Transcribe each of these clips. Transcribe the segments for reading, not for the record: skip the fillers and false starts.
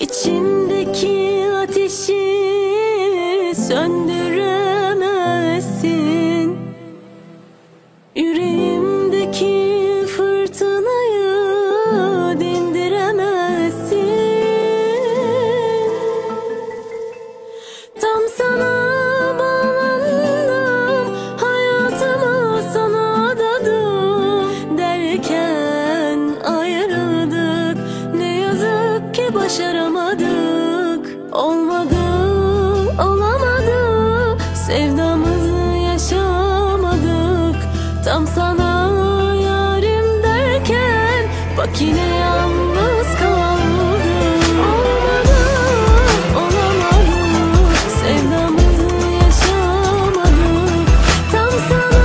İçimdeki ateşi söndüremezsin. Yüreğimdeki fırtınayı dindiremezsin. Tam sana bağlandım, hayatımı sana adadım derken ayrıldık. Ne yazık ki başaramadık. Olmadı, olamadı, sevdamızı yaşamadık. Tam sana yarim derken bak yine yalnız kaldım. Olmadı, olamadı, sevdamızı yaşamadık. Tam sana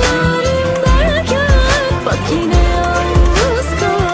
yarim derken bak yine yalnız kaldım.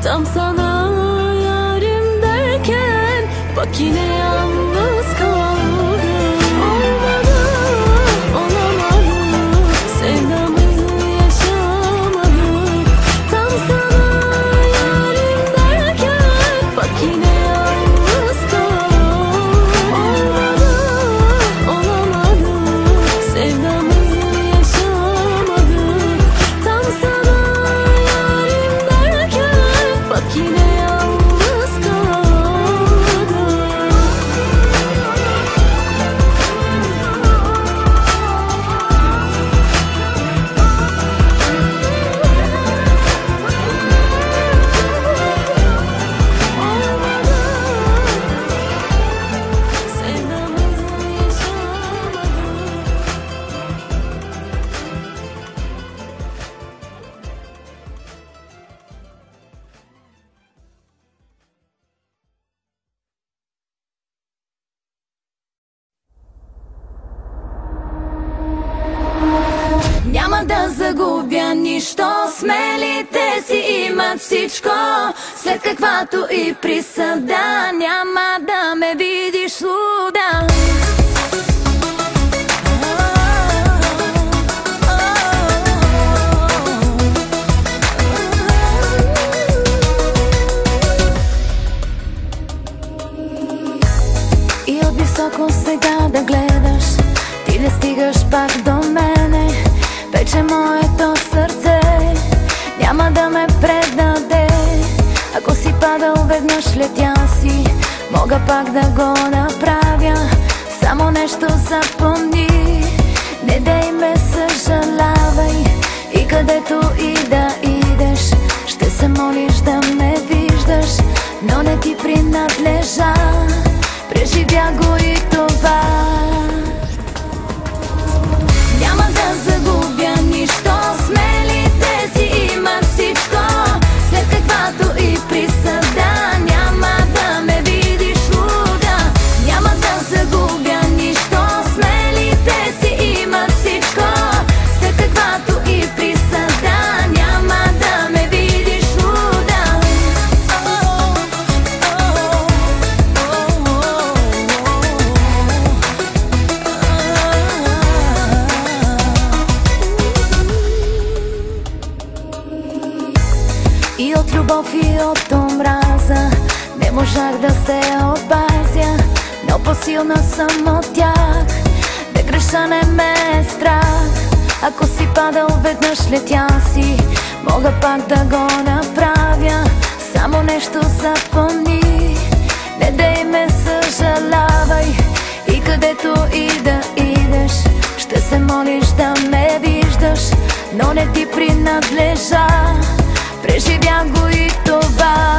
Tam sana yarim derken bak yine yalnız kaldım. Olmadı, olamadı, sevdamızı yaşamadık. Tam sana yarim derken bak yine yalnız kaldım. Olmadı, olamadı, sevdamızı yaşamadık. Tam sana yarim derken bak yine yalnız kaldım. Olmadı, sevdamızı Няма да загубя нищо, смелите си имат всичко. След каквато и присъда, няма да ме видиш луда. И от високо сега да гледаш, ти да стигаш пак до мене. Пече моето сърце, няма да ме предаде. Ако си падал веднъж, летя си, мога пак да го направя. Само нещо запомни, не дей ме съжалявай. И където и да идеш, ще се молиш да ме виждаш, но не ти принадлежа. Преживя го и това. Няма да загубя нищо, смелите си имат всичко. След каквато и присъда, няма да ме видиш луда. Няма да загубя нищо, смелите си имат всичко. След каквато и присъда, няма да ме видиш луда. И от любов, и от омраза не можах да се опазя, но по-силна съм от тях. Да греша не ме е страх. Ако си падал веднъж, летя си, мога пак да го направя. Само нещо запомни, не дей ме съжалявай. И където и да идеш, ще се молиш да ме виждаш, но не ти принадлежа. Преживях го и това.